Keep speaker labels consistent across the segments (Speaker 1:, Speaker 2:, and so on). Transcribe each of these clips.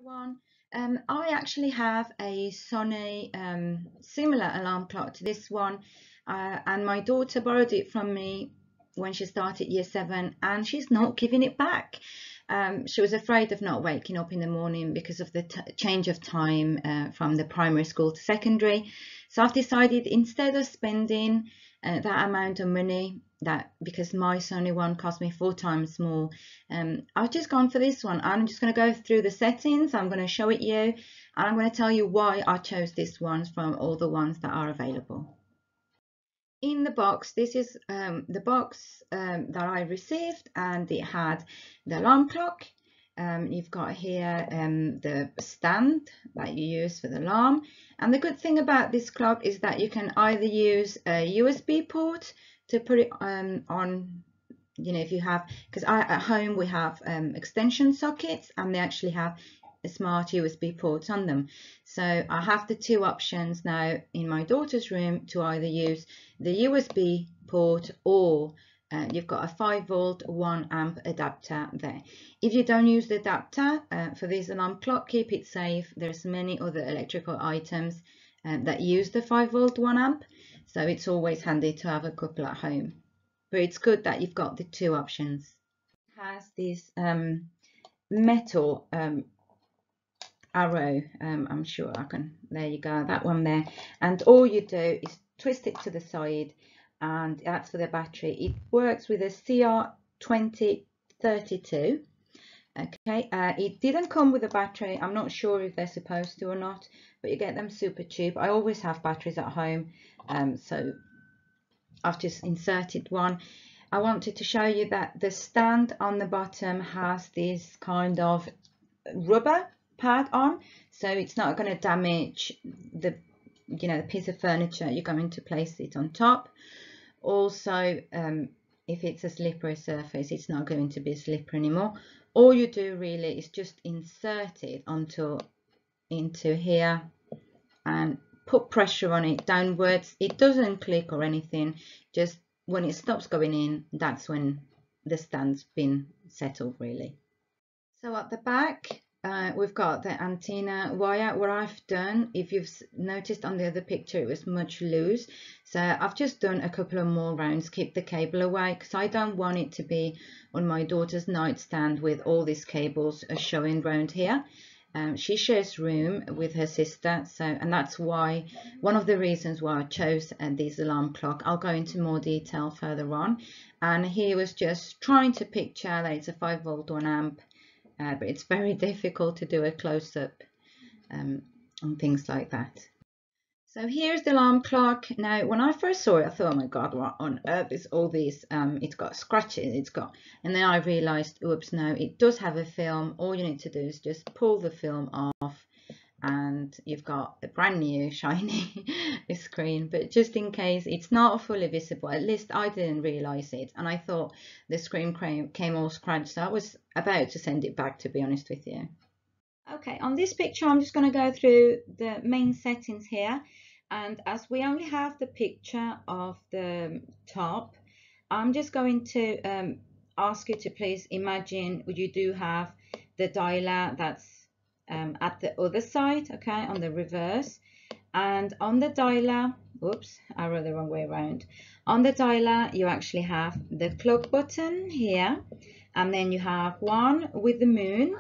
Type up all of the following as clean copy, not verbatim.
Speaker 1: Everyone. I actually have a Sony similar alarm clock to this one, and my daughter borrowed it from me when she started year 7, and she's not giving it back. She was afraid of not waking up in the morning because of the change of time from the primary school to secondary. So I've decided, instead of spending that amount of money, that because my Sony one cost me 4 times more, I've just gone for this one. I'm just going to go through the settings. I'm going to show it you, and I'm going to tell you why I chose this one from all the ones that are available. In the box, this is the box that I received, and it had the alarm clock. You've got here the stand that you use for the alarm, and the good thing about this clock is that you can either use a USB port to put it on, if you have, because at home we have extension sockets, and they actually have a smart USB port on them. So I have the 2 options now in my daughter's room to either use the USB port, or you've got a 5-volt 1-amp adapter there. If you don't use the adapter for this alarm clock, keep it safe. There's many other electrical items that use the 5-volt 1-amp, so it's always handy to have a couple at home. But it's good that you've got the 2 options. It has this metal arrow. I'm sure I can, there you go, that one there, and all you do is twist it to the side, and that's for the battery. It works with a CR2032. Okay, it didn't come with a battery. I'm not sure if they're supposed to or not, but you get them super cheap. I always have batteries at home, so I've just inserted one. I wanted to show you that the stand on the bottom has this kind of rubber pad on, so it's not going to damage the piece of furniture you're going to place it on top. Also, if it's a slippery surface, it's not going to be slippery anymore. All you do really is just insert it into here and put pressure on it downwards. It doesn't click or anything, just when it stops going in, that's when the stand's been settled really. So at the back, we've got the antenna wire. What I've done, if you've noticed on the other picture, it was much loose, so I've just done a couple of more rounds, keep the cable away, because I don't want it to be on my daughter's nightstand with all these cables showing round here. She shares room with her sister, so, and that's why, one of the reasons why I chose this alarm clock. I'll go into more detail further on. And he was just trying to picture that it's a 5-volt 1-amp. But it's very difficult to do a close-up on things like that. So here's the alarm clock. Now, when I first saw it, I thought, oh my God, what on earth is all this? It's got scratches, and then I realized, oops, no, it does have a film. All you need to do is just pull the film off, and you've got a brand new shiny screen. But just in case it's not fully visible, at least I didn't realize it, and I thought the screen came all scratched, so I was about to send it back, to be honest with you. Okay, on this picture I'm just going to go through the main settings here, and as we only have the picture of the top, I'm just going to ask you to please imagine you do have the dialer that's at the other side, okay, on the reverse, and on the dialer, oops, I wrote the wrong way around. On the dialer you actually have the clock button here, and then you have one with the moon,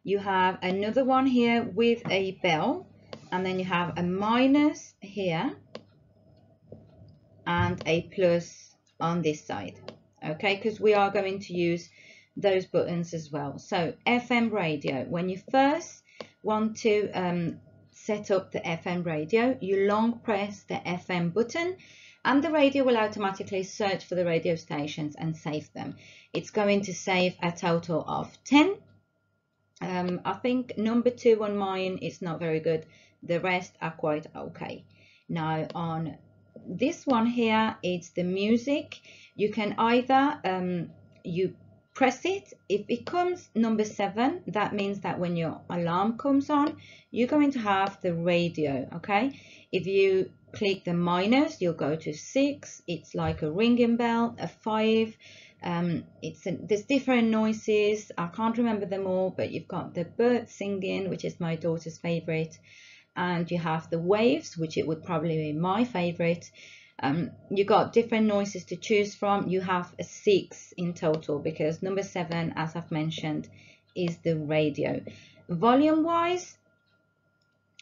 Speaker 1: you have another one here with a bell, and then you have a minus here and a plus on this side, okay, because we are going to use those buttons as well. So FM radio, when you first want to set up the FM radio, you long press the FM button, and the radio will automatically search for the radio stations and save them. It's going to save a total of 10. I think number 2 on mine is not very good. The rest are quite okay. Now on this one here, it's the music. You can either you press it. If it comes number 7, that means that when your alarm comes on, you're going to have the radio, okay? If you click the minus, you'll go to 6. It's like a ringing bell. A 5, There's different noises. I can't remember them all, but you've got the bird singing, which is my daughter's favorite, and you have the waves, which it would probably be my favorite. You got different noises to choose from. You have 6 in total, because number 7, as I've mentioned, is the radio. Volume wise,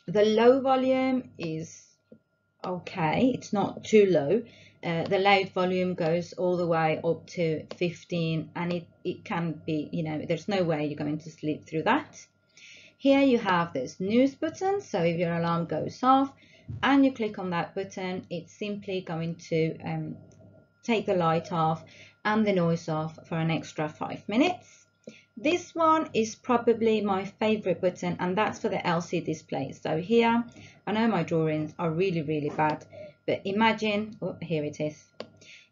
Speaker 1: the low volume is okay, it's not too low. The loud volume goes all the way up to 15, and it can be, you know, there's no way you're going to sleep through that. Here you have the snooze button, so if your alarm goes off and you click on that button, it's simply going to take the light off and the noise off for an extra 5 minutes. This one is probably my favorite button, and that's for the LCD display. So here, I know my drawings are really bad, but imagine, oh, here it is.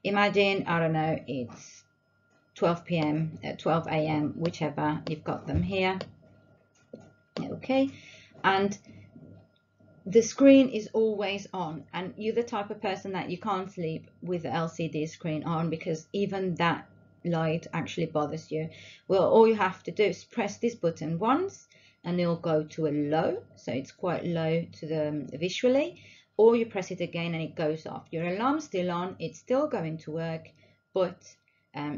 Speaker 1: Imagine, I don't know, it's 12 p.m., 12 a.m., whichever, you've got them here. Okay, and the screen is always on, and you're the type of person that you can't sleep with the LCD screen on, because even that light actually bothers you. Well, all you have to do is press this button once and it'll go to a low, so it's quite low to the visually, or you press it again and it goes off. Your alarm's still on, it's still going to work, but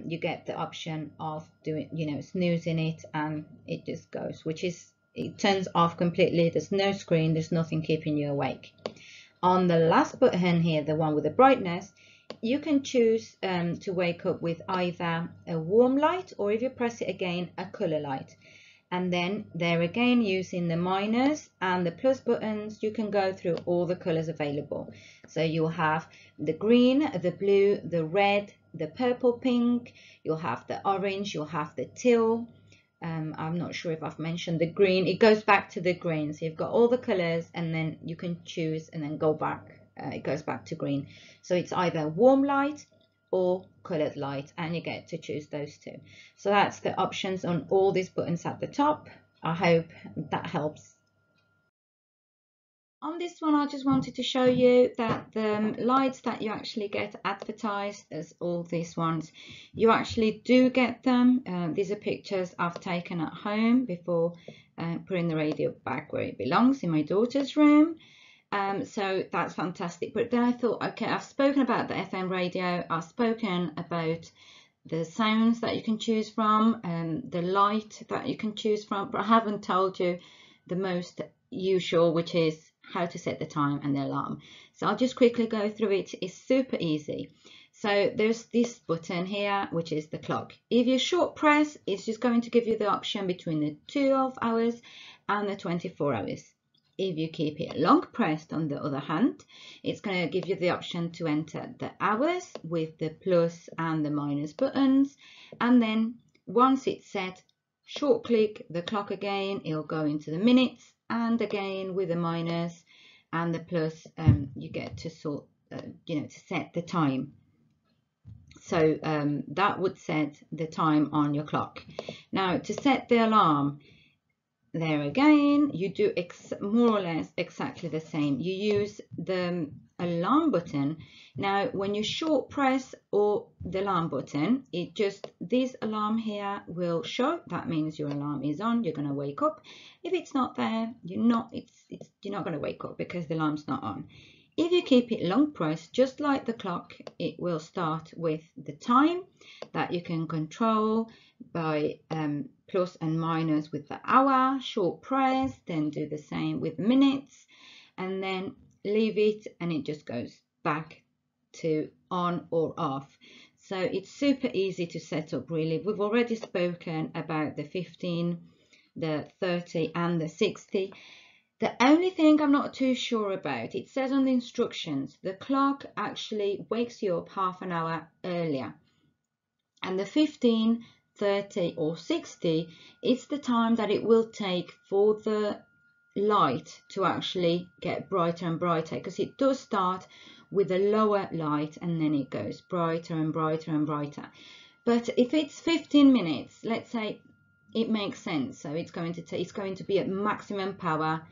Speaker 1: you get the option of doing, you know, snoozing it, and it just goes, which is, it turns off completely. There's no screen, there's nothing keeping you awake. On the last button here, the one with the brightness, you can choose to wake up with either a warm light, or if you press it again, a color light. And then there again, using the minus and the plus buttons, you can go through all the colors available. So you'll have the green, the blue, the red, the purple, pink, you'll have the orange, you'll have the teal. I'm not sure if I've mentioned the green. It goes back to the green, so you've got all the colors, and then you can choose and then go back. It goes back to green, so it's either warm light or colored light, and you get to choose those two. So that's the options on all these buttons at the top. I hope that helps. On this one, I just wanted to show you that the lights that you actually get advertised as all these ones, you actually do get them. These are pictures I've taken at home before putting the radio back where it belongs, in my daughter's room. So that's fantastic. But then I thought, okay, I've spoken about the FM radio, I've spoken about the sounds that you can choose from, the light that you can choose from, but I haven't told you the most usual, which is how to set the time and the alarm. So I'll just quickly go through it. It's super easy. So there's this button here, which is the clock. If you short press, it's just going to give you the option between the 12 hours and the 24 hours. If you keep it long pressed, on the other hand, it's going to give you the option to enter the hours with the plus and the minus buttons. And then once it's set, short click the clock again, it'll go into the minutes, and again with the minus and the plus, you get to sort, to set the time. So that would set the time on your clock. Now, to set the alarm, there again, you do more or less exactly the same. You use the alarm button. Now, when you short press or the alarm button, it just, this alarm here will show. That means your alarm is on, you're going to wake up. If it's not there, you're not going to wake up because the alarm's not on. If you keep it long press, just like the clock, it will start with the time that you can control by plus and minus with the hour, short press, then do the same with minutes, and then leave it, and it just goes back to on or off. So it's super easy to set up, really. We've already spoken about the 15, the 30 and the 60. The only thing I'm not too sure about, it says on the instructions, the clock actually wakes you up half an hour earlier. And the 15, 30 or 60, it's the time that it will take for the light to actually get brighter and brighter, because it does start with a lower light and then it goes brighter and brighter and brighter. But if it's 15 minutes, let's say, it makes sense. So it's going to be at maximum power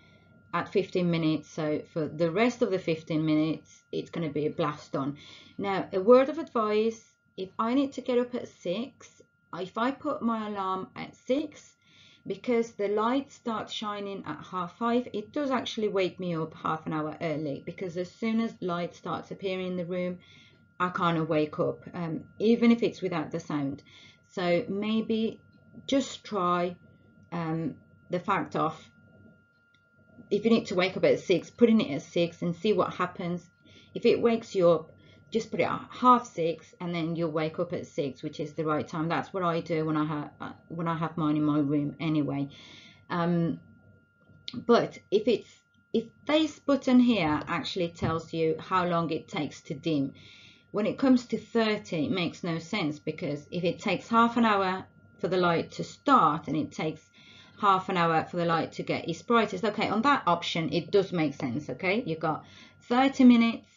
Speaker 1: at 15 minutes. So for the rest of the 15 minutes, it's going to be a blast on. Now, a word of advice, if I need to get up at 6, if I put my alarm at 6, because the light starts shining at 5:30, it does actually wake me up half an hour early, because as soon as light starts appearing in the room, I kind of wake up, even if it's without the sound. So maybe just try the fact of, if you need to wake up at 6, putting it at 6 and see what happens. If it wakes you up, just put it at 5:30 and then you'll wake up at 6, which is the right time. That's what I do when I have mine in my room anyway. But if this button here actually tells you how long it takes to dim, when it comes to 30, it makes no sense, because if it takes half an hour for the light to start and it takes half an hour for the light to get its brightest, okay, on that option it does make sense. Okay, you've got 30 minutes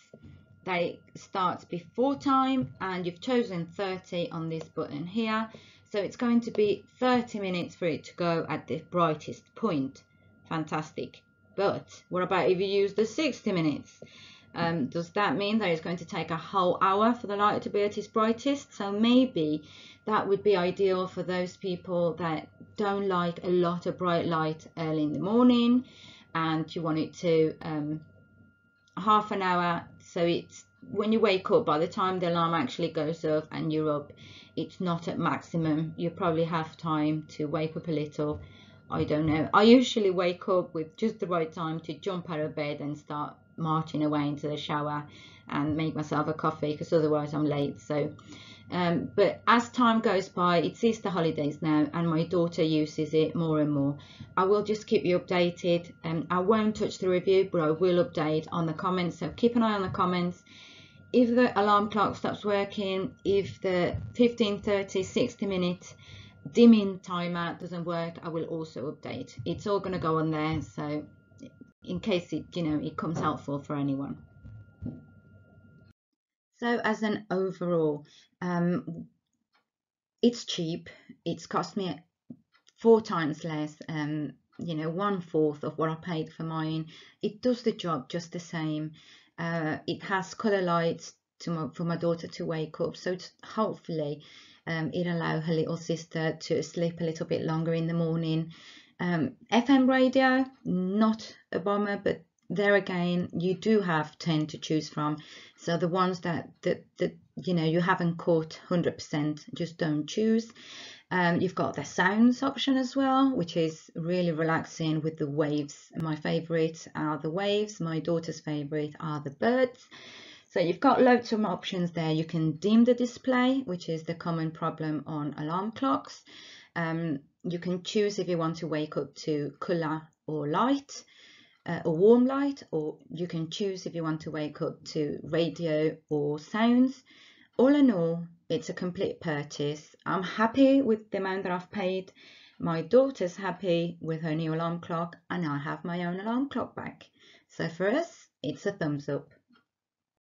Speaker 1: that starts before time, and you've chosen 30 on this button here, so it's going to be 30 minutes for it to go at the brightest point. Fantastic. But what about if you use the 60 minutes? Does that mean that it's going to take a whole hour for the light to be at its brightest? So maybe that would be ideal for those people that don't like a lot of bright light early in the morning, and you want it to half an hour, so it's when you wake up, by the time the alarm actually goes off and you're up, it's not at maximum. You probably have time to wake up a little. I don't know, I usually wake up with just the right time to jump out of bed and start marching away into the shower and make myself a coffee, because otherwise I'm late. So but as time goes by, it's Easter holidays now and my daughter uses it more and more. I will just keep you updated. I won't touch the review, but I will update on the comments, so keep an eye on the comments. If the alarm clock stops working, if the 15, 30, 60 minute dimming timer doesn't work, I will also update. It's all going to go on there, so in case it comes helpful for anyone. So as an overall, it's cheap. It's cost me 4 times less, 1/4 of what I paid for mine. It does the job just the same. It has color lights for my daughter to wake up, so hopefully it allow her little sister to sleep a little bit longer in the morning. FM radio, not a bomber, but there again, you do have 10 to choose from. So the ones that you haven't caught 100%, just don't choose. You've got the sounds option as well, which is really relaxing with the waves. My favorite are the waves, my daughter's favorite are the birds. So you've got loads of options there. You can dim the display, which is the common problem on alarm clocks. You can choose if you want to wake up to color or light, or warm light, or you can choose if you want to wake up to radio or sounds. All in all, it's a complete purchase. I'm happy with the amount that I've paid. My daughter's happy with her new alarm clock, and I have my own alarm clock back. So for us, it's a thumbs up.